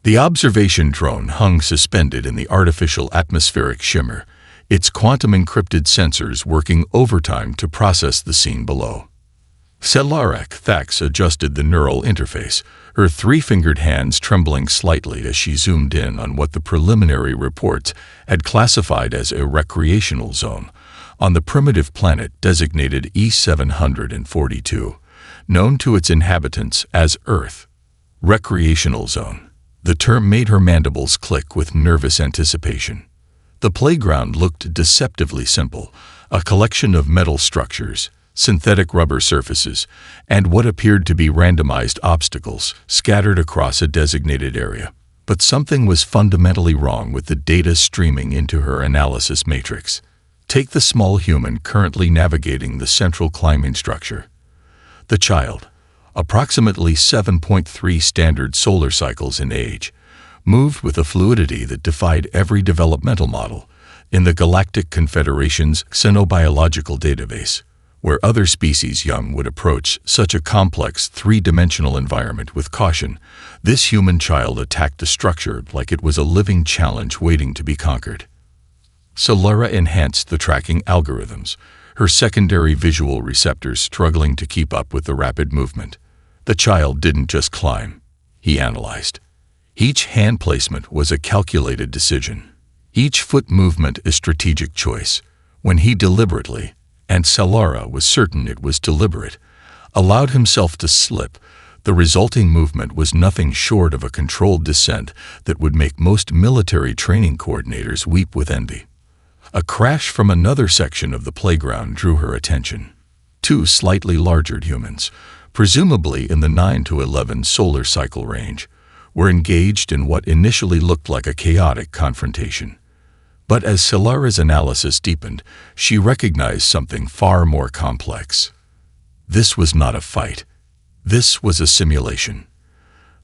The observation drone hung suspended in the artificial atmospheric shimmer, its quantum-encrypted sensors working overtime to process the scene below. Galactic adjusted the neural interface, her three-fingered hands trembling slightly as she zoomed in on what the preliminary reports had classified as a recreational zone on the primitive planet designated E742, known to its inhabitants as Earth. Recreational zone. The term made her mandibles click with nervous anticipation. The playground looked deceptively simple, a collection of metal structures, synthetic rubber surfaces, and what appeared to be randomized obstacles scattered across a designated area. But something was fundamentally wrong with the data streaming into her analysis matrix. Take the small human currently navigating the central climbing structure. The child, approximately 7.3 standard solar cycles in age, moved with a fluidity that defied every developmental model in the Galactic Confederation's xenobiological database, where other species young would approach such a complex three-dimensional environment with caution. This human child attacked the structure like it was a living challenge waiting to be conquered. Solara enhanced the tracking algorithms, her secondary visual receptors struggling to keep up with the rapid movement. The child didn't just climb, he analyzed. Each hand placement was a calculated decision. Each foot movement a strategic choice. When he deliberately, and Solara was certain it was deliberate, allowed himself to slip, the resulting movement was nothing short of a controlled descent that would make most military training coordinators weep with envy. A crash from another section of the playground drew her attention. Two slightly larger humans, presumably in the 9 to 11 solar cycle range, were engaged in what initially looked like a chaotic confrontation. But as Solara's analysis deepened, she recognized something far more complex. This was not a fight. This was a simulation.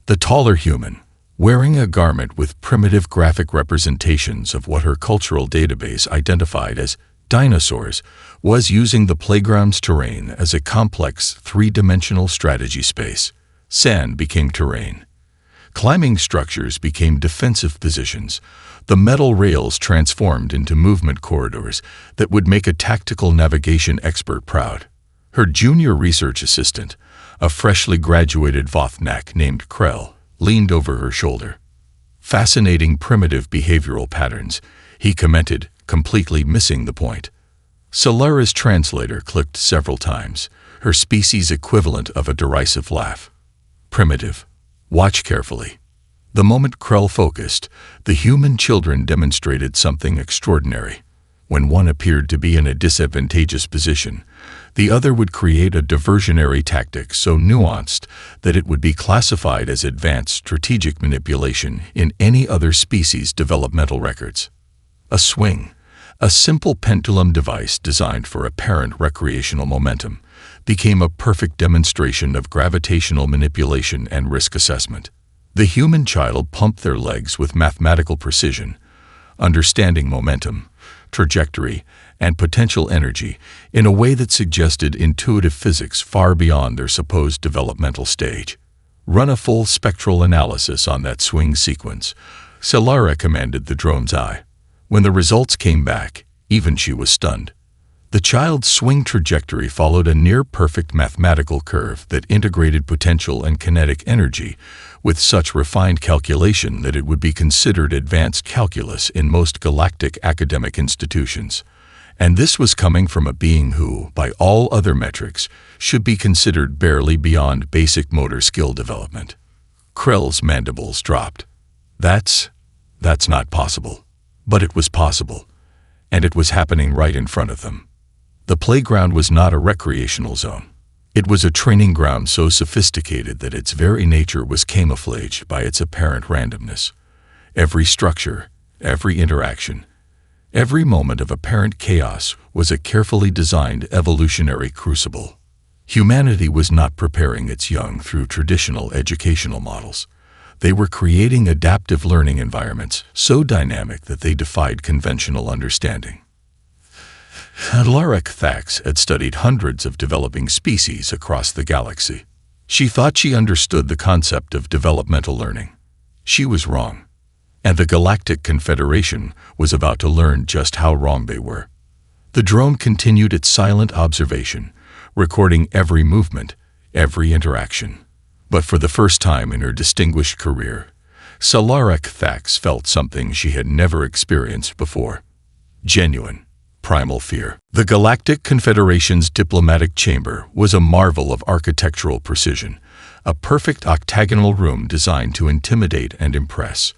The taller human, wearing a garment with primitive graphic representations of what her cultural database identified as dinosaurs, was using the playground's terrain as a complex three-dimensional strategy space. Sand became terrain. Climbing structures became defensive positions. The metal rails transformed into movement corridors that would make a tactical navigation expert proud. Her junior research assistant, a freshly graduated Vothnak named Krell, leaned over her shoulder. Fascinating primitive behavioral patterns, he commented, completely missing the point. Solara's translator clicked several times, her species equivalent of a derisive laugh. Primitive. Watch carefully. The moment Krell focused, the human children demonstrated something extraordinary. When one appeared to be in a disadvantageous position, the other would create a diversionary tactic so nuanced that it would be classified as advanced strategic manipulation in any other species' developmental records. A swing, a simple pendulum device designed for apparent recreational momentum, became a perfect demonstration of gravitational manipulation and risk assessment. The human child pumped their legs with mathematical precision, understanding momentum, trajectory, and potential energy in a way that suggested intuitive physics far beyond their supposed developmental stage. Run a full spectral analysis on that swing sequence, Solara commanded the drone's eye. When the results came back, even she was stunned. The child's swing trajectory followed a near-perfect mathematical curve that integrated potential and kinetic energy with such refined calculation that it would be considered advanced calculus in most galactic academic institutions. And this was coming from a being who, by all other metrics, should be considered barely beyond basic motor skill development. Krell's mandibles dropped. That's not possible. But it was possible. And it was happening right in front of them. The playground was not a recreational zone. It was a training ground so sophisticated that its very nature was camouflaged by its apparent randomness. Every structure, every interaction, every moment of apparent chaos was a carefully designed evolutionary crucible. Humanity was not preparing its young through traditional educational models. They were creating adaptive learning environments so dynamic that they defied conventional understanding. Galactic had studied hundreds of developing species across the galaxy. She thought she understood the concept of developmental learning. She was wrong, and the Galactic Confederation was about to learn just how wrong they were. The drone continued its silent observation, recording every movement, every interaction. But for the first time in her distinguished career, Sci-Fi HFY felt something she had never experienced before. Genuine, primal fear. The Galactic Confederation's diplomatic chamber was a marvel of architectural precision, a perfect octagonal room designed to intimidate and impress.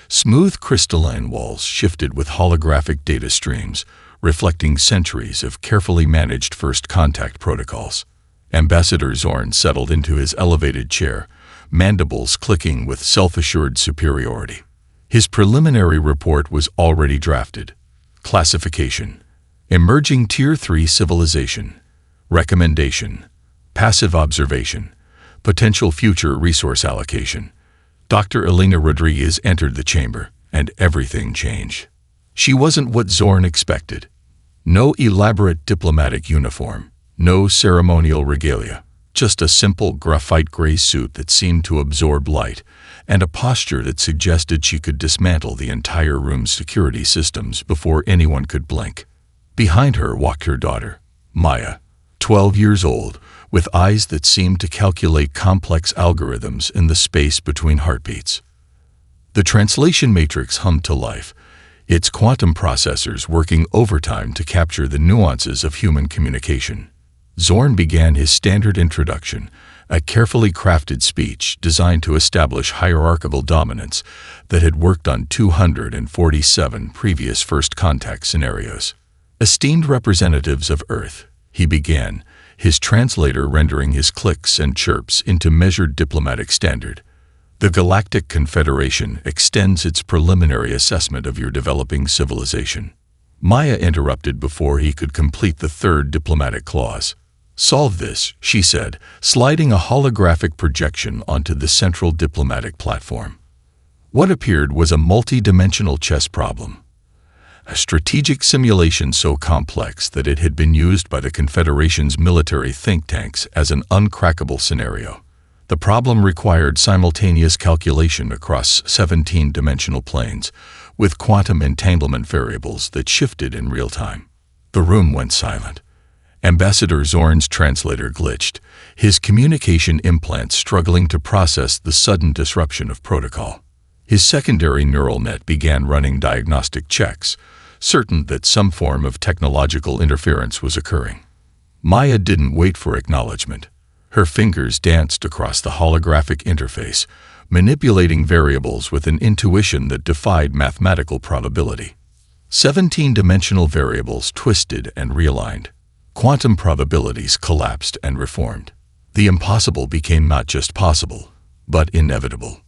Smooth crystalline walls shifted with holographic data streams, reflecting centuries of carefully managed first contact protocols. Ambassador Zorn settled into his elevated chair, mandibles clicking with self-assured superiority. His preliminary report was already drafted. Classification: Emerging Tier 3 Civilization. Recommendation: Passive Observation. Potential Future Resource Allocation. Dr. Elena Rodriguez entered the chamber, and everything changed. She wasn't what Zorn expected. No elaborate diplomatic uniform, no ceremonial regalia, just a simple graphite gray suit that seemed to absorb light, and a posture that suggested she could dismantle the entire room's security systems before anyone could blink. Behind her walked her daughter, Maya, 12 years old, with eyes that seemed to calculate complex algorithms in the space between heartbeats. The translation matrix hummed to life, its quantum processors working overtime to capture the nuances of human communication. Zorn began his standard introduction, a carefully crafted speech designed to establish hierarchical dominance that had worked on 247 previous first contact scenarios. Esteemed representatives of Earth, he began, his translator rendering his clicks and chirps into measured diplomatic standard. The Galactic Confederation extends its preliminary assessment of your developing civilization. Maya interrupted before he could complete the third diplomatic clause. Solve this, she said, sliding a holographic projection onto the central diplomatic platform. What appeared was a multi-dimensional chess problem. A strategic simulation so complex that it had been used by the Confederation's military think tanks as an uncrackable scenario. The problem required simultaneous calculation across 17-dimensional planes, with quantum entanglement variables that shifted in real time. The room went silent. Ambassador Zorn's translator glitched, his communication implants struggling to process the sudden disruption of protocol. His secondary neural net began running diagnostic checks, certain that some form of technological interference was occurring. Maya didn't wait for acknowledgement. Her fingers danced across the holographic interface, manipulating variables with an intuition that defied mathematical probability. 17-dimensional variables twisted and realigned. Quantum probabilities collapsed and reformed. The impossible became not just possible, but inevitable.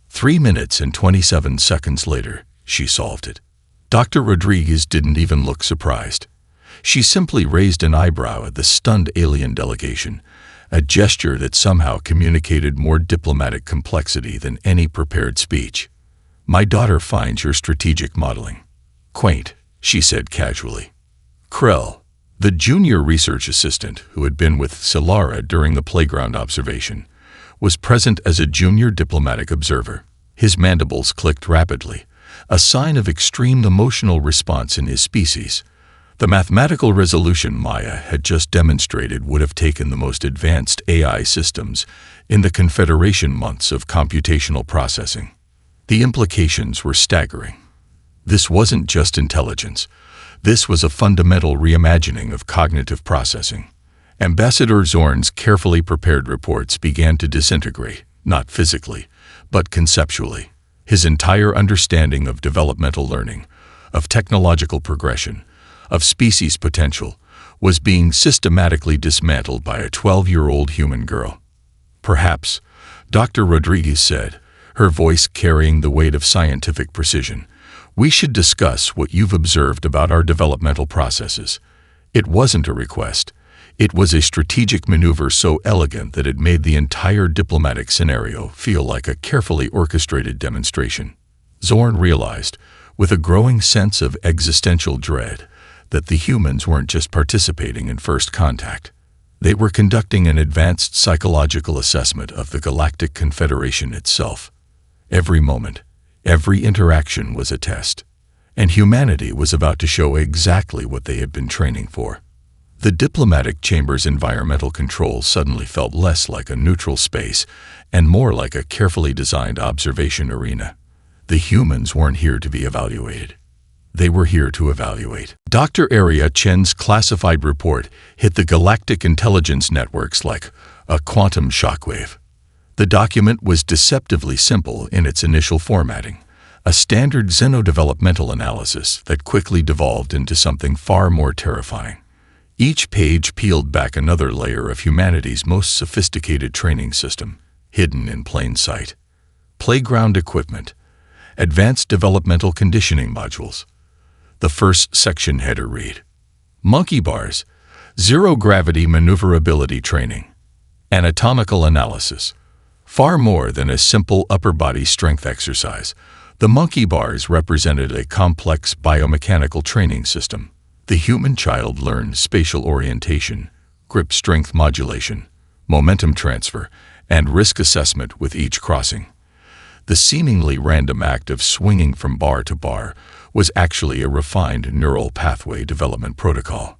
3 minutes and 27 seconds later, she solved it. Dr. Rodriguez didn't even look surprised. She simply raised an eyebrow at the stunned alien delegation, a gesture that somehow communicated more diplomatic complexity than any prepared speech. My daughter finds your strategic modeling quaint, she said casually. Krell, the junior research assistant who had been with Solara during the playground observation, was present as a junior diplomatic observer. His mandibles clicked rapidly, a sign of extreme emotional response in his species. The mathematical resolution Maya had just demonstrated would have taken the most advanced AI systems in the Confederation months of computational processing. The implications were staggering. This wasn't just intelligence. This was a fundamental reimagining of cognitive processing. Ambassador Zorn's carefully prepared reports began to disintegrate, not physically, but conceptually. His entire understanding of developmental learning, of technological progression, of species potential, was being systematically dismantled by a 12-year-old human girl. Perhaps, Dr. Rodriguez said, her voice carrying the weight of scientific precision, we should discuss what you've observed about our developmental processes. It wasn't a request. It was a strategic maneuver so elegant that it made the entire diplomatic scenario feel like a carefully orchestrated demonstration. Zorn realized, with a growing sense of existential dread, that the humans weren't just participating in first contact. They were conducting an advanced psychological assessment of the Galactic Confederation itself. Every moment, every interaction was a test, and humanity was about to show exactly what they had been training for. The diplomatic chamber's environmental control suddenly felt less like a neutral space and more like a carefully designed observation arena. The humans weren't here to be evaluated. They were here to evaluate. Dr. Arya Chen's classified report hit the galactic intelligence networks like a quantum shockwave. The document was deceptively simple in its initial formatting, a standard xenodevelopmental analysis that quickly devolved into something far more terrifying. Each page peeled back another layer of humanity's most sophisticated training system, hidden in plain sight. Playground equipment, advanced developmental conditioning modules. The first section header read, Monkey bars, zero-gravity maneuverability training, anatomical analysis. Far more than a simple upper-body strength exercise, the monkey bars represented a complex biomechanical training system. The human child learned spatial orientation, grip strength modulation, momentum transfer, and risk assessment with each crossing. The seemingly random act of swinging from bar to bar was actually a refined neural pathway development protocol.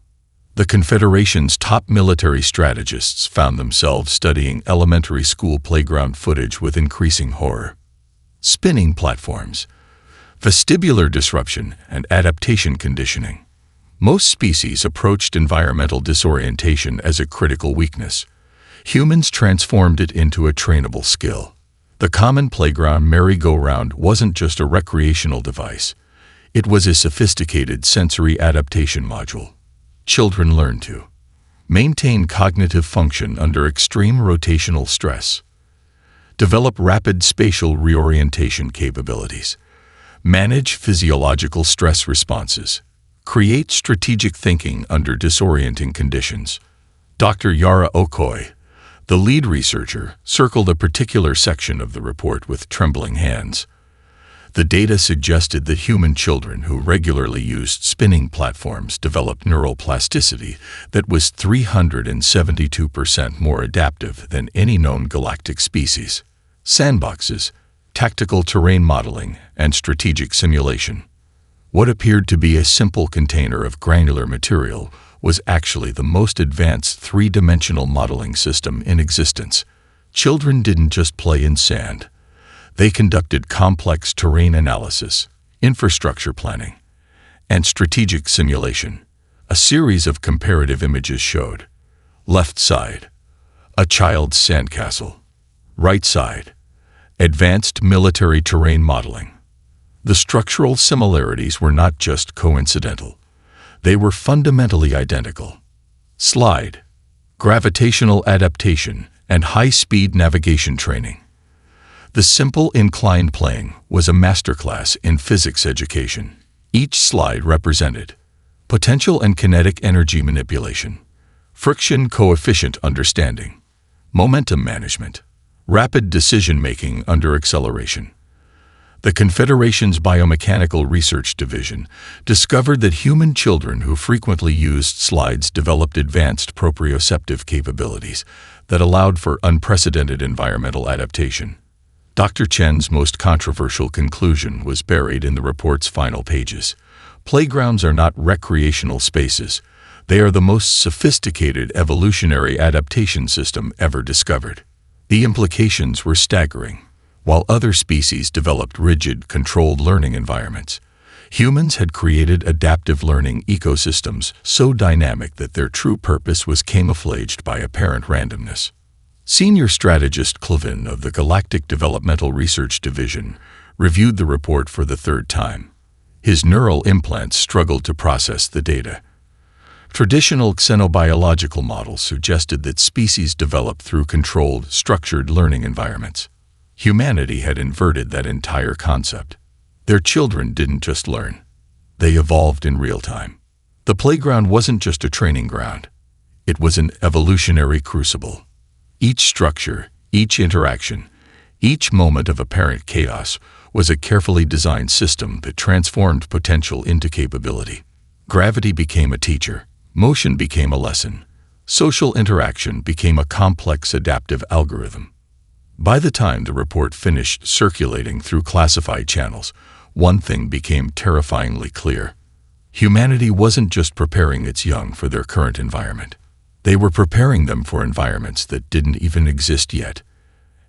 The Confederation's top military strategists found themselves studying elementary school playground footage with increasing horror. Spinning platforms, vestibular disruption, and adaptation conditioning. Most species approached environmental disorientation as a critical weakness. Humans transformed it into a trainable skill. The common playground merry-go-round wasn't just a recreational device. It was a sophisticated sensory adaptation module. Children learned to maintain cognitive function under extreme rotational stress, develop rapid spatial reorientation capabilities, manage physiological stress responses, create strategic thinking under disorienting conditions. Dr. Yara Okoye, the lead researcher, circled a particular section of the report with trembling hands. The data suggested that human children who regularly used spinning platforms developed neural plasticity that was 372% more adaptive than any known galactic species. Sandboxes, tactical terrain modeling, and strategic simulation. What appeared to be a simple container of granular material was actually the most advanced three-dimensional modeling system in existence. Children didn't just play in sand. They conducted complex terrain analysis, infrastructure planning, and strategic simulation. A series of comparative images showed. Left side, a child's sandcastle. Right side, advanced military terrain modeling. The structural similarities were not just coincidental. They were fundamentally identical. Slide, gravitational adaptation, and high-speed navigation training. The simple inclined plane was a masterclass in physics education. Each slide represented potential and kinetic energy manipulation, friction coefficient understanding, momentum management, rapid decision-making under acceleration. The Confederation's Biomechanical Research Division discovered that human children who frequently used slides developed advanced proprioceptive capabilities that allowed for unprecedented environmental adaptation. Dr. Chen's most controversial conclusion was buried in the report's final pages. Playgrounds are not recreational spaces. They are the most sophisticated evolutionary adaptation system ever discovered. The implications were staggering. While other species developed rigid, controlled learning environments, humans had created adaptive learning ecosystems so dynamic that their true purpose was camouflaged by apparent randomness. Senior strategist Clevin of the Galactic Developmental Research Division reviewed the report for the third time. His neural implants struggled to process the data. Traditional xenobiological models suggested that species develop through controlled, structured learning environments. Humanity had inverted that entire concept. Their children didn't just learn. They evolved in real time. The playground wasn't just a training ground. It was an evolutionary crucible. Each structure, each interaction, each moment of apparent chaos was a carefully designed system that transformed potential into capability. Gravity became a teacher. Motion became a lesson. Social interaction became a complex adaptive algorithm. By the time the report finished circulating through classified channels, one thing became terrifyingly clear. Humanity wasn't just preparing its young for their current environment. They were preparing them for environments that didn't even exist yet.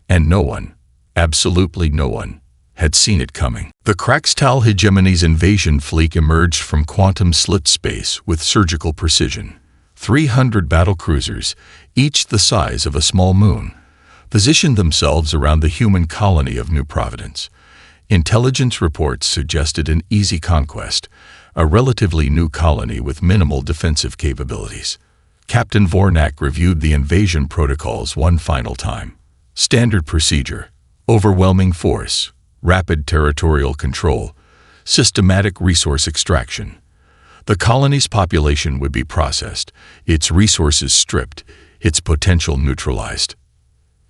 And no one, absolutely no one, had seen it coming. The Reclassified hegemony's invasion fleet emerged from quantum slit space with surgical precision. 300 battlecruisers, each the size of a small moon, positioned themselves around the human colony of New Providence. Intelligence reports suggested an easy conquest, a relatively new colony with minimal defensive capabilities. Captain Vornak reviewed the invasion protocols one final time. Standard procedure: overwhelming force, rapid territorial control, systematic resource extraction. The colony's population would be processed, its resources stripped, its potential neutralized.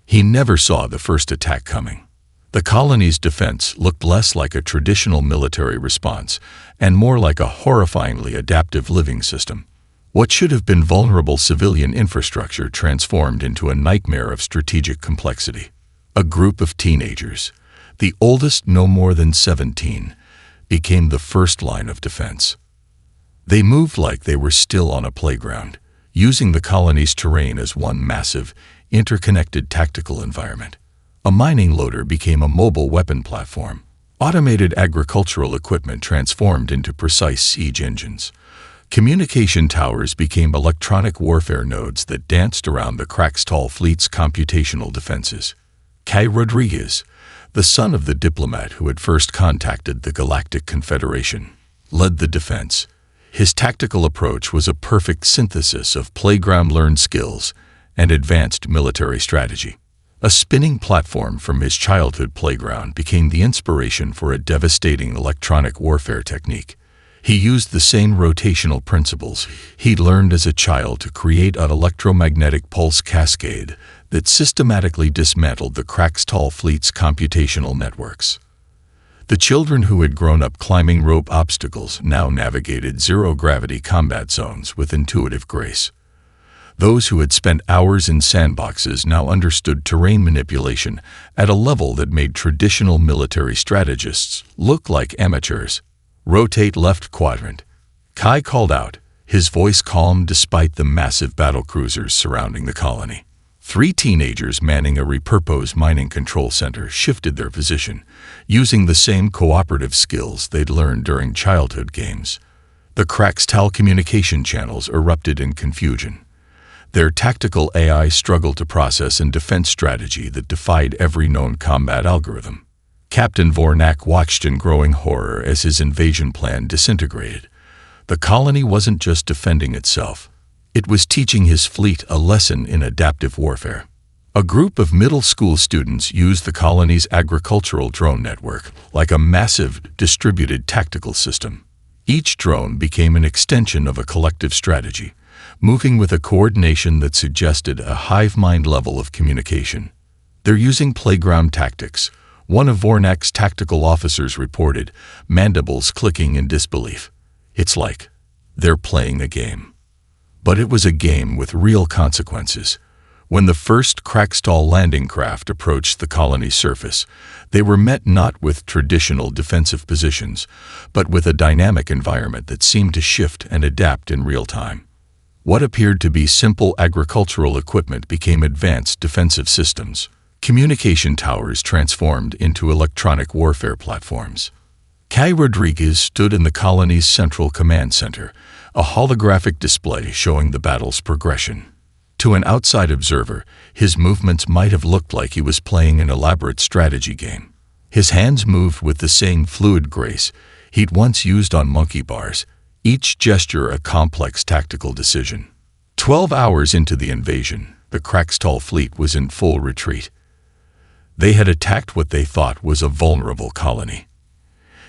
He never saw the first attack coming. The colony's defense looked less like a traditional military response and more like a horrifyingly adaptive living system. What should have been vulnerable civilian infrastructure transformed into a nightmare of strategic complexity. A group of teenagers, the oldest no more than 17, became the first line of defense. They moved like they were still on a playground, using the colony's terrain as one massive, interconnected tactical environment. A mining loader became a mobile weapon platform. Automated agricultural equipment transformed into precise siege engines. Communication towers became electronic warfare nodes that danced around the Reclassified fleet's computational defenses. Kai Rodriguez, the son of the diplomat who had first contacted the Galactic Confederation, led the defense. His tactical approach was a perfect synthesis of playground-learned skills and advanced military strategy. A spinning platform from his childhood playground became the inspiration for a devastating electronic warfare technique. He used the same rotational principles he'd learned as a child to create an electromagnetic pulse cascade that systematically dismantled the Reclassified fleet's computational networks. The children who had grown up climbing rope obstacles now navigated zero-gravity combat zones with intuitive grace. Those who had spent hours in sandboxes now understood terrain manipulation at a level that made traditional military strategists look like amateurs. "Rotate left quadrant," Kai called out, his voice calm despite the massive battlecruisers surrounding the colony. 3 teenagers manning a repurposed mining control center shifted their position, using the same cooperative skills they'd learned during childhood games. The Reclassified communication channels erupted in confusion. Their tactical AI struggled to process a defense strategy that defied every known combat algorithm. Captain Vornak watched in growing horror as his invasion plan disintegrated. The colony wasn't just defending itself. It was teaching his fleet a lesson in adaptive warfare. A group of middle school students used the colony's agricultural drone network like a massive, distributed tactical system. Each drone became an extension of a collective strategy, moving with a coordination that suggested a hive mind level of communication. "They're using playground tactics," one of Vornak's tactical officers reported, mandibles clicking in disbelief. "It's like they're playing a game." But it was a game with real consequences. When the first Reclassified landing craft approached the colony's surface, they were met not with traditional defensive positions, but with a dynamic environment that seemed to shift and adapt in real time. What appeared to be simple agricultural equipment became advanced defensive systems. Communication towers transformed into electronic warfare platforms. Kai Rodriguez stood in the colony's central command center, a holographic display showing the battle's progression. To an outside observer, his movements might have looked like he was playing an elaborate strategy game. His hands moved with the same fluid grace he'd once used on monkey bars, each gesture a complex tactical decision. 12 hours into the invasion, the Reclassified fleet was in full retreat. They had attacked what they thought was a vulnerable colony.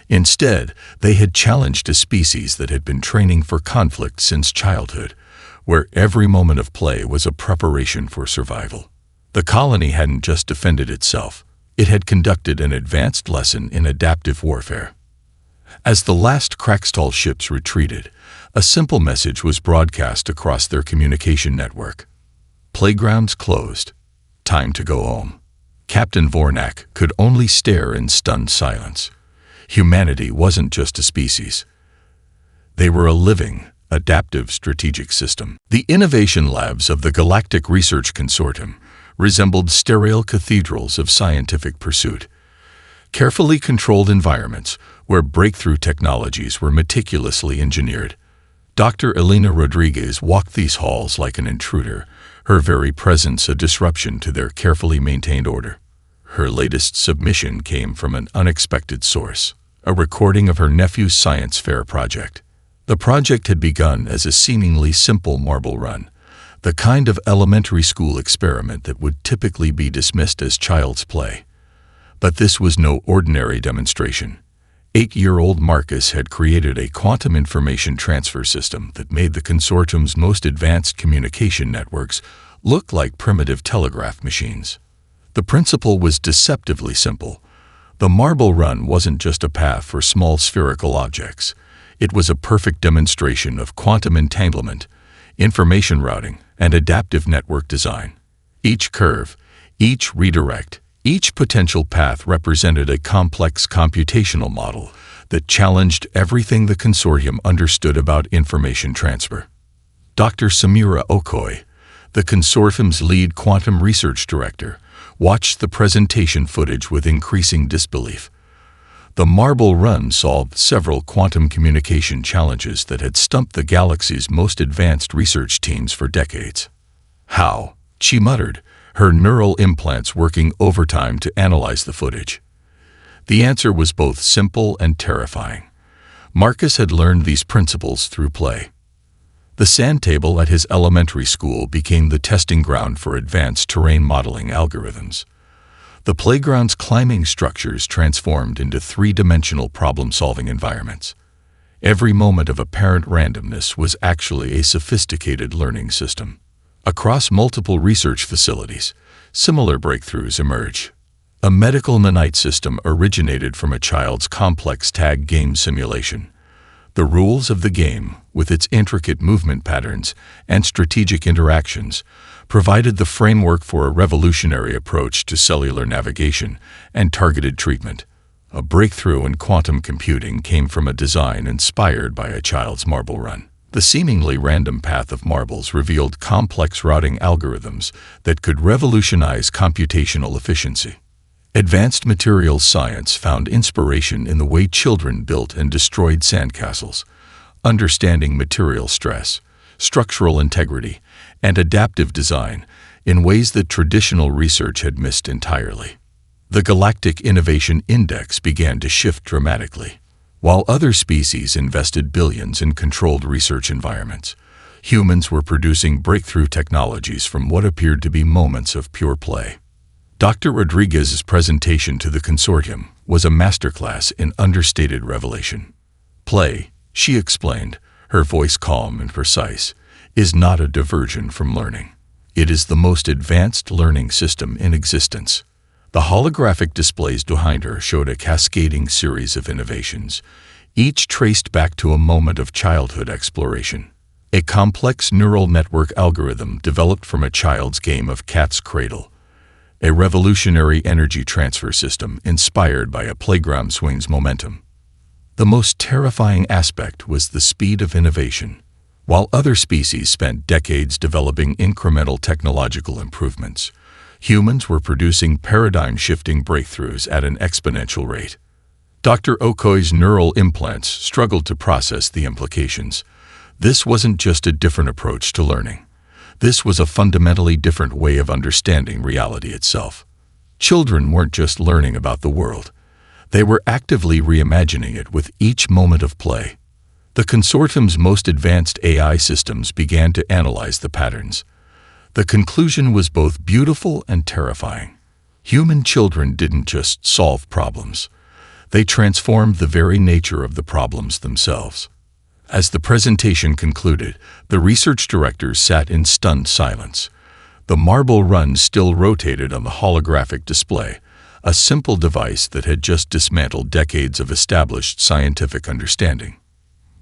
Instead, they had challenged a species that had been training for conflict since childhood, where every moment of play was a preparation for survival. The colony hadn't just defended itself, it had conducted an advanced lesson in adaptive warfare. As the last Reclassified ships retreated, a simple message was broadcast across their communication network. "Playgrounds closed. Time to go home." Captain Vornak could only stare in stunned silence. Humanity wasn't just a species. They were a living, adaptive strategic system. The innovation labs of the Galactic Research Consortium resembled sterile cathedrals of scientific pursuit, carefully controlled environments where breakthrough technologies were meticulously engineered. Dr. Elena Rodriguez walked these halls like an intruder, her very presence a disruption to their carefully maintained order. Her latest submission came from an unexpected source, a recording of her nephew's science fair project. The project had begun as a seemingly simple marble run, the kind of elementary school experiment that would typically be dismissed as child's play. But this was no ordinary demonstration. 8-year-old Marcus had created a quantum information transfer system that made the consortium's most advanced communication networks look like primitive telegraph machines. The principle was deceptively simple. The marble run wasn't just a path for small spherical objects. It was a perfect demonstration of quantum entanglement, information routing, and adaptive network design. Each curve, each redirect, each potential path represented a complex computational model that challenged everything the consortium understood about information transfer. Dr. Samira Okoye, the consortium's lead quantum research director, watched the presentation footage with increasing disbelief. The marble run solved several quantum communication challenges that had stumped the galaxy's most advanced research teams for decades. How? She muttered, her neural implants working overtime to analyze the footage. The answer was both simple and terrifying. Marcus had learned these principles through play. The sand table at his elementary school became the testing ground for advanced terrain modeling algorithms. The playground's climbing structures transformed into three-dimensional problem-solving environments. Every moment of apparent randomness was actually a sophisticated learning system. Across multiple research facilities, similar breakthroughs emerged. A medical nanite system originated from a child's complex tag game simulation. The rules of the game, with its intricate movement patterns and strategic interactions, provided the framework for a revolutionary approach to cellular navigation and targeted treatment. A breakthrough in quantum computing came from a design inspired by a child's marble run. The seemingly random path of marbles revealed complex routing algorithms that could revolutionize computational efficiency. Advanced materials science found inspiration in the way children built and destroyed sandcastles, understanding material stress, structural integrity, and adaptive design in ways that traditional research had missed entirely. The Galactic Innovation Index began to shift dramatically. While other species invested billions in controlled research environments, humans were producing breakthrough technologies from what appeared to be moments of pure play. Dr. Rodriguez's presentation to the consortium was a masterclass in understated revelation. Play, she explained, her voice calm and precise, is not a diversion from learning. It is the most advanced learning system in existence. The holographic displays behind her showed a cascading series of innovations, each traced back to a moment of childhood exploration. A complex neural network algorithm developed from a child's game of cat's cradle. A revolutionary energy transfer system inspired by a playground swing's momentum. The most terrifying aspect was the speed of innovation. While other species spent decades developing incremental technological improvements, humans were producing paradigm-shifting breakthroughs at an exponential rate. Dr. Okoye's neural implants struggled to process the implications. This wasn't just a different approach to learning. This was a fundamentally different way of understanding reality itself. Children weren't just learning about the world. They were actively reimagining it with each moment of play. The consortium's most advanced AI systems began to analyze the patterns. The conclusion was both beautiful and terrifying. Human children didn't just solve problems. They transformed the very nature of the problems themselves. As the presentation concluded, the research directors sat in stunned silence. The marble run still rotated on the holographic display, a simple device that had just dismantled decades of established scientific understanding.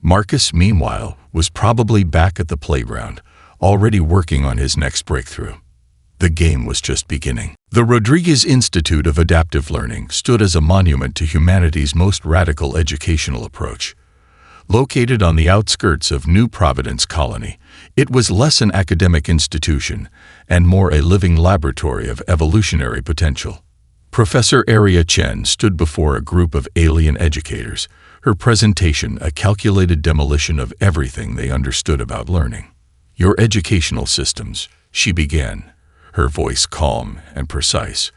Marcus, meanwhile, was probably back at the playground, already working on his next breakthrough. The game was just beginning. The Rodriguez Institute of Adaptive Learning stood as a monument to humanity's most radical educational approach. Located on the outskirts of New Providence Colony, it was less an academic institution and more a living laboratory of evolutionary potential. Professor Aria Chen stood before a group of alien educators, her presentation a calculated demolition of everything they understood about learning. "Your educational systems," she began, her voice calm and precise,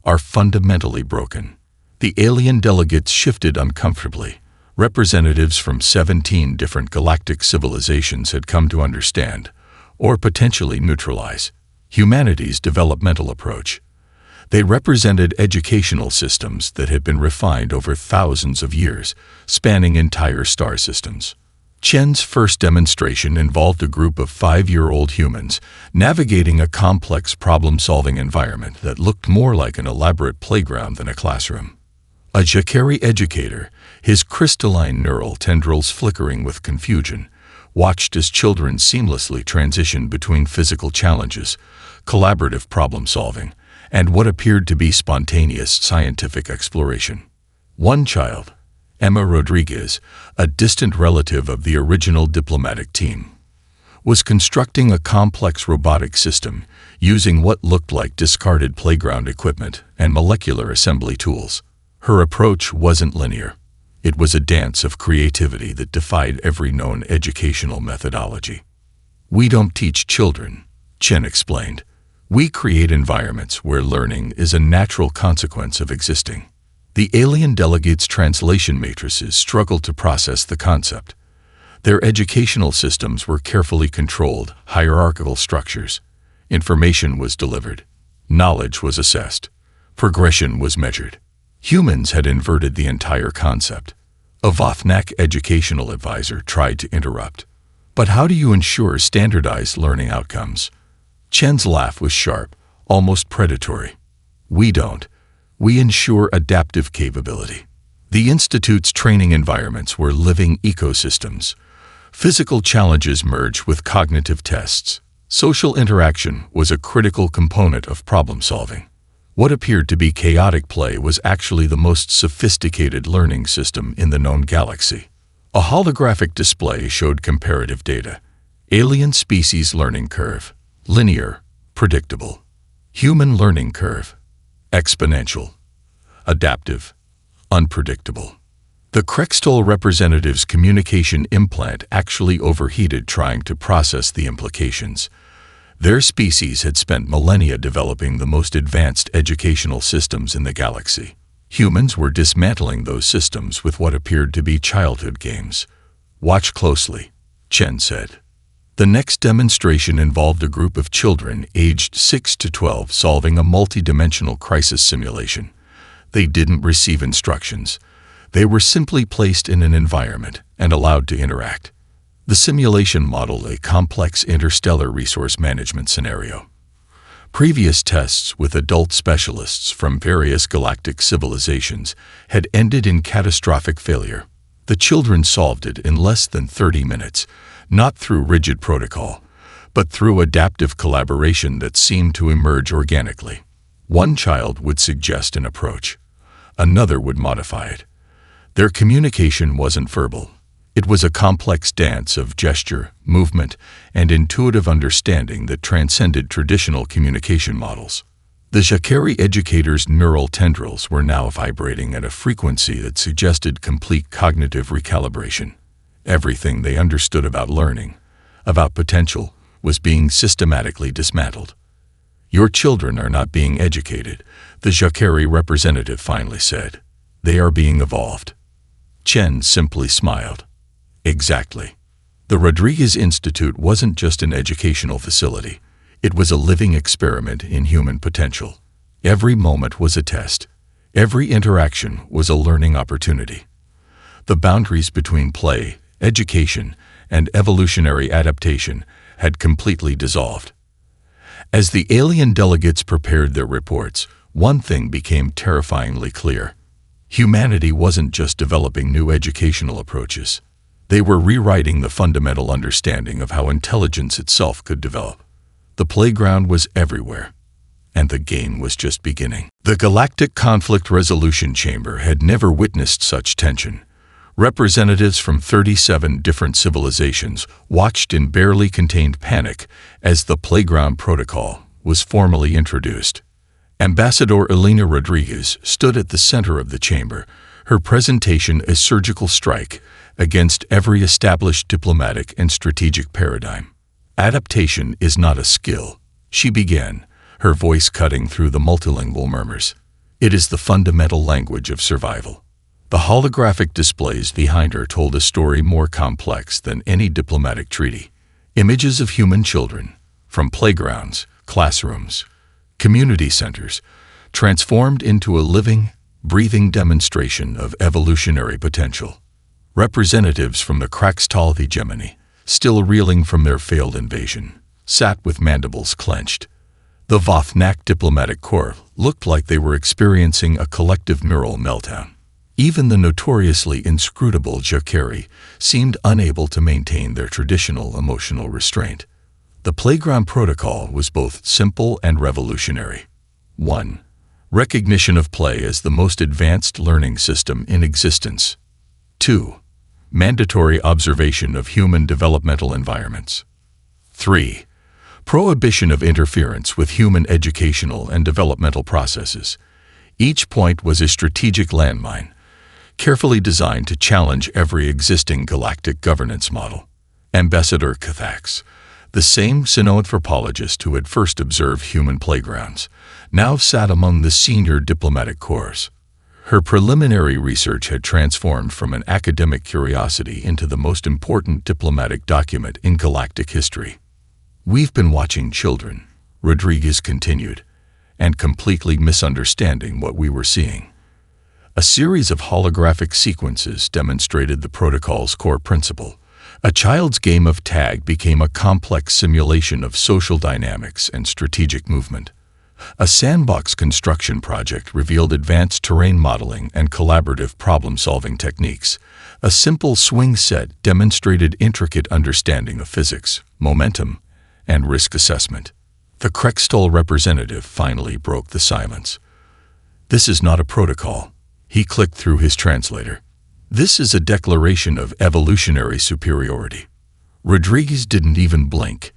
"are fundamentally broken." The alien delegates shifted uncomfortably. Representatives from 17 different galactic civilizations had come to understand, or potentially neutralize, humanity's developmental approach. They represented educational systems that had been refined over thousands of years, spanning entire star systems. Chen's first demonstration involved a group of 5-year-old humans navigating a complex problem-solving environment that looked more like an elaborate playground than a classroom. A Jacquerie educator, his crystalline neural tendrils flickering with confusion, watched as children seamlessly transitioned between physical challenges, collaborative problem-solving, and what appeared to be spontaneous scientific exploration. One child, Emma Rodriguez, a distant relative of the original diplomatic team, was constructing a complex robotic system using what looked like discarded playground equipment and molecular assembly tools. Her approach wasn't linear. It was a dance of creativity that defied every known educational methodology. "We don't teach children," Chen explained. "We create environments where learning is a natural consequence of existing." The alien delegates' translation matrices struggled to process the concept. Their educational systems were carefully controlled, hierarchical structures. Information was delivered. Knowledge was assessed. Progression was measured. Humans had inverted the entire concept. A Vothnak educational advisor tried to interrupt. "But how do you ensure standardized learning outcomes?" Chen's laugh was sharp, almost predatory. "We don't. We ensure adaptive capability." The Institute's training environments were living ecosystems. Physical challenges merged with cognitive tests. Social interaction was a critical component of problem-solving. What appeared to be chaotic play was actually the most sophisticated learning system in the known galaxy. A holographic display showed comparative data. Alien species learning curve, linear, predictable. Human learning curve, exponential, adaptive, unpredictable. The Krextol representative's communication implant actually overheated trying to process the implications. Their species had spent millennia developing the most advanced educational systems in the galaxy. Humans were dismantling those systems with what appeared to be childhood games. "Watch closely," Chen said. The next demonstration involved a group of children aged 6 to 12 solving a multi-dimensional crisis simulation. They didn't receive instructions. They were simply placed in an environment and allowed to interact. The simulation modeled a complex interstellar resource management scenario. Previous tests with adult specialists from various galactic civilizations had ended in catastrophic failure. The children solved it in less than 30 minutes, not through rigid protocol, but through adaptive collaboration that seemed to emerge organically. One child would suggest an approach. Another would modify it. Their communication wasn't verbal. It was a complex dance of gesture, movement, and intuitive understanding that transcended traditional communication models. The Jacquerie educator's neural tendrils were now vibrating at a frequency that suggested complete cognitive recalibration. Everything they understood about learning, about potential, was being systematically dismantled. "Your children are not being educated," the Jacquerie representative finally said. "They are being evolved." Chen simply smiled. Exactly. The Rodriguez Institute wasn't just an educational facility. It was a living experiment in human potential. Every moment was a test. Every interaction was a learning opportunity. The boundaries between play, education, and evolutionary adaptation had completely dissolved. As the alien delegates prepared their reports, one thing became terrifyingly clear. Humanity wasn't just developing new educational approaches. They were rewriting the fundamental understanding of how intelligence itself could develop. The playground was everywhere. and the game was just beginning. The Galactic Conflict Resolution Chamber had never witnessed such tension. Representatives from 37 different civilizations watched in barely contained panic as the Playground Protocol was formally introduced. Ambassador Elena Rodriguez stood at the center of the chamber, her presentation a surgical strike against every established diplomatic and strategic paradigm. Adaptation is not a skill, she began, her voice cutting through the multilingual murmurs. It is the fundamental language of survival. The holographic displays behind her told a story more complex than any diplomatic treaty. Images of human children, from playgrounds, classrooms, community centers, transformed into a living, breathing demonstration of evolutionary potential. Representatives from the Kraxtal hegemony, still reeling from their failed invasion, sat with mandibles clenched. The Vothnak diplomatic corps looked like they were experiencing a collective neural meltdown. Even the notoriously inscrutable Jakari seemed unable to maintain their traditional emotional restraint. The Playground Protocol was both simple and revolutionary. 1. Recognition of play as the most advanced learning system in existence. 2. Mandatory observation of human developmental environments. 3. Prohibition of interference with human educational and developmental processes. Each point was a strategic landmine, carefully designed to challenge every existing galactic governance model. Ambassador Cathax, the same sinoanthropologist who had first observed human playgrounds, now sat among the senior diplomatic corps. Her preliminary research had transformed from an academic curiosity into the most important diplomatic document in galactic history. "We've been watching children," Rodriguez continued, "and completely misunderstanding what we were seeing." A series of holographic sequences demonstrated the protocol's core principle. A child's game of tag became a complex simulation of social dynamics and strategic movement. A sandbox construction project revealed advanced terrain modeling and collaborative problem-solving techniques. A simple swing set demonstrated intricate understanding of physics, momentum, and risk assessment. The Krextol representative finally broke the silence. "This is not a protocol," he clicked through his translator. "This is a declaration of evolutionary superiority." Rodriguez didn't even blink.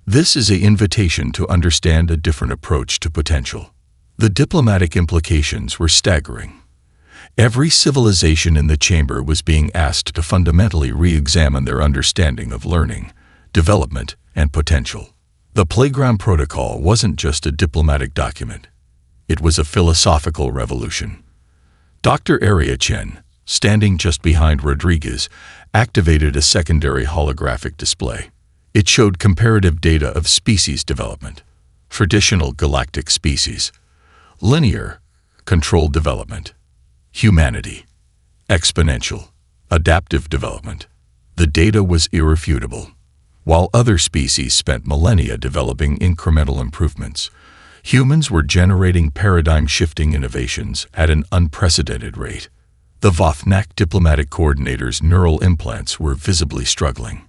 "This is an invitation to understand a different approach to potential." The diplomatic implications were staggering. Every civilization in the chamber was being asked to fundamentally re-examine their understanding of learning, development, and potential. The Playground Protocol wasn't just a diplomatic document. It was a philosophical revolution. Dr. Aria Chen, standing just behind Rodriguez, activated a secondary holographic display. It showed comparative data of species development. Traditional galactic species. Linear, controlled development. Humanity. Exponential, adaptive development. The data was irrefutable. While other species spent millennia developing incremental improvements, humans were generating paradigm-shifting innovations at an unprecedented rate. The Vothnak diplomatic coordinator's neural implants were visibly struggling.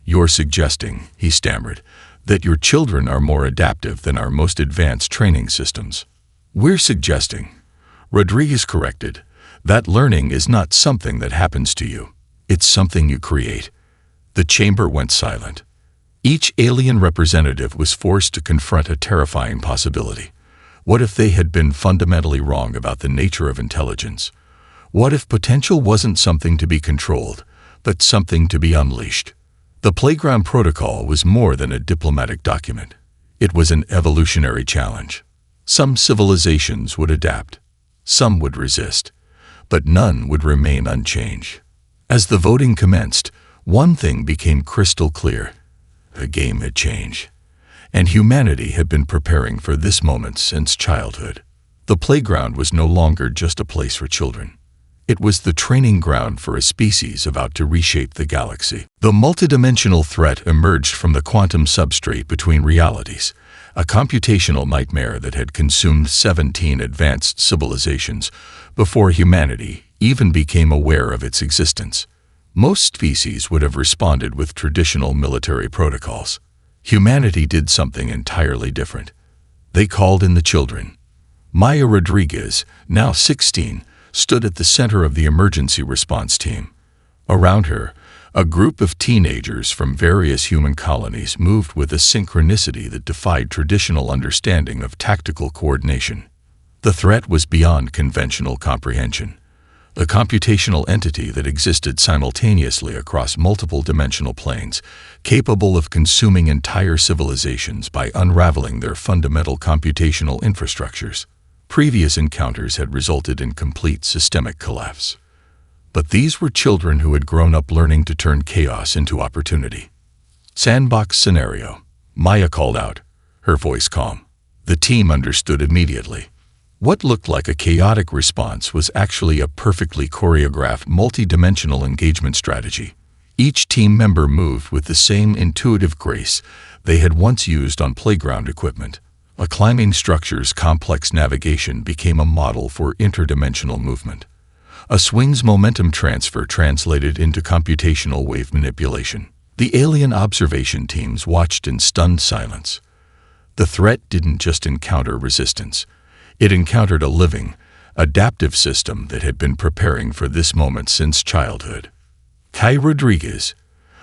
"You're suggesting," he stammered, "that your children are more adaptive than our most advanced training systems." "We're suggesting," Rodriguez corrected, "that learning is not something that happens to you. It's something you create." The chamber went silent. Each alien representative was forced to confront a terrifying possibility. What if they had been fundamentally wrong about the nature of intelligence? What if potential wasn't something to be controlled, but something to be unleashed? The Playground Protocol was more than a diplomatic document. It was an evolutionary challenge. Some civilizations would adapt. Some would resist. But none would remain unchanged. As the voting commenced, one thing became crystal clear. The game had changed. And humanity had been preparing for this moment since childhood. The playground was no longer just a place for children. It was the training ground for a species about to reshape the galaxy. The multidimensional threat emerged from the quantum substrate between realities, a computational nightmare that had consumed 17 advanced civilizations before humanity even became aware of its existence. Most species would have responded with traditional military protocols. Humanity did something entirely different. They called in the children. Maya Rodriguez, now 16, stood at the center of the emergency response team. Around her, a group of teenagers from various human colonies moved with a synchronicity that defied traditional understanding of tactical coordination. The threat was beyond conventional comprehension. A computational entity that existed simultaneously across multiple dimensional planes, capable of consuming entire civilizations by unraveling their fundamental computational infrastructures. Previous encounters had resulted in complete systemic collapse. But these were children who had grown up learning to turn chaos into opportunity. "Sandbox scenario," Maya called out, her voice calm. The team understood immediately. What looked like a chaotic response was actually a perfectly choreographed multi-dimensional engagement strategy. Each team member moved with the same intuitive grace they had once used on playground equipment. A climbing structure's complex navigation became a model for interdimensional movement. A swing's momentum transfer translated into computational wave manipulation. The alien observation teams watched in stunned silence. The threat didn't just encounter resistance. It encountered a living, adaptive system that had been preparing for this moment since childhood. Kai Rodriguez,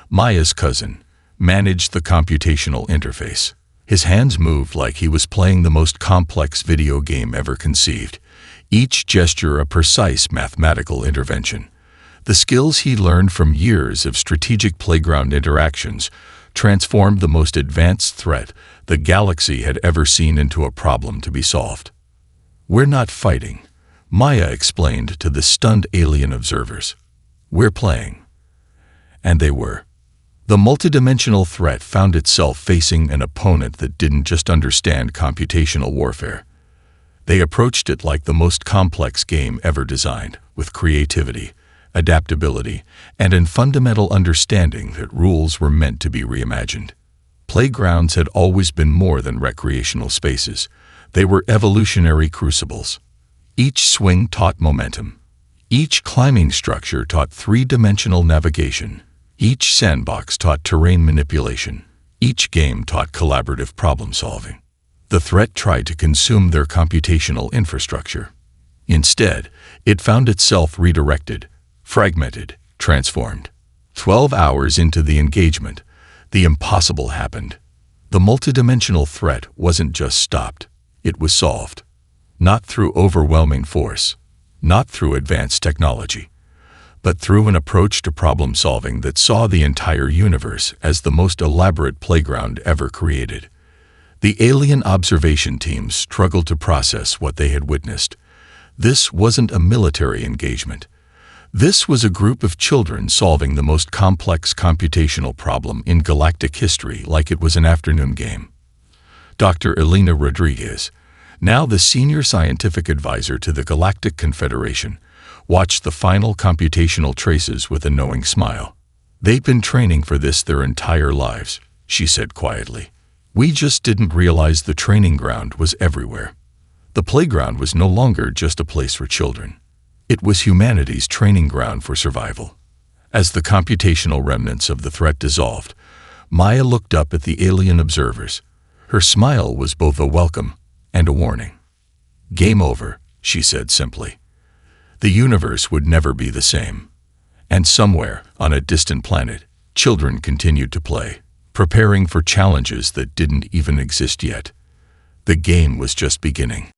Maya's cousin, managed the computational interface. His hands moved like he was playing the most complex video game ever conceived, each gesture a precise mathematical intervention. The skills he learned from years of strategic playground interactions transformed the most advanced threat the galaxy had ever seen into a problem to be solved. "We're not fighting," Maya explained to the stunned alien observers. "We're playing." And they were. The multidimensional threat found itself facing an opponent that didn't just understand computational warfare. They approached it like the most complex game ever designed, with creativity, adaptability, and a fundamental understanding that rules were meant to be reimagined. Playgrounds had always been more than recreational spaces. They were evolutionary crucibles. Each swing taught momentum. Each climbing structure taught three-dimensional navigation. Each sandbox taught terrain manipulation. Each game taught collaborative problem-solving. The threat tried to consume their computational infrastructure. Instead, it found itself redirected, fragmented, transformed. 12 hours into the engagement, the impossible happened. The multidimensional threat wasn't just stopped. It was solved. Not through overwhelming force, not through advanced technology, but through an approach to problem-solving that saw the entire universe as the most elaborate playground ever created. The alien observation teams struggled to process what they had witnessed. This wasn't a military engagement. This was a group of children solving the most complex computational problem in galactic history like it was an afternoon game. Dr. Elena Rodriguez, now the senior scientific advisor to the Galactic Confederation, watched the final computational traces with a knowing smile. "They've been training for this their entire lives," she said quietly. "We just didn't realize the training ground was everywhere." The playground was no longer just a place for children. It was humanity's training ground for survival. As the computational remnants of the threat dissolved, Maya looked up at the alien observers. Her smile was both a welcome and a warning. "Game over," she said simply. The universe would never be the same. And somewhere, on a distant planet, children continued to play, preparing for challenges that didn't even exist yet. The game was just beginning.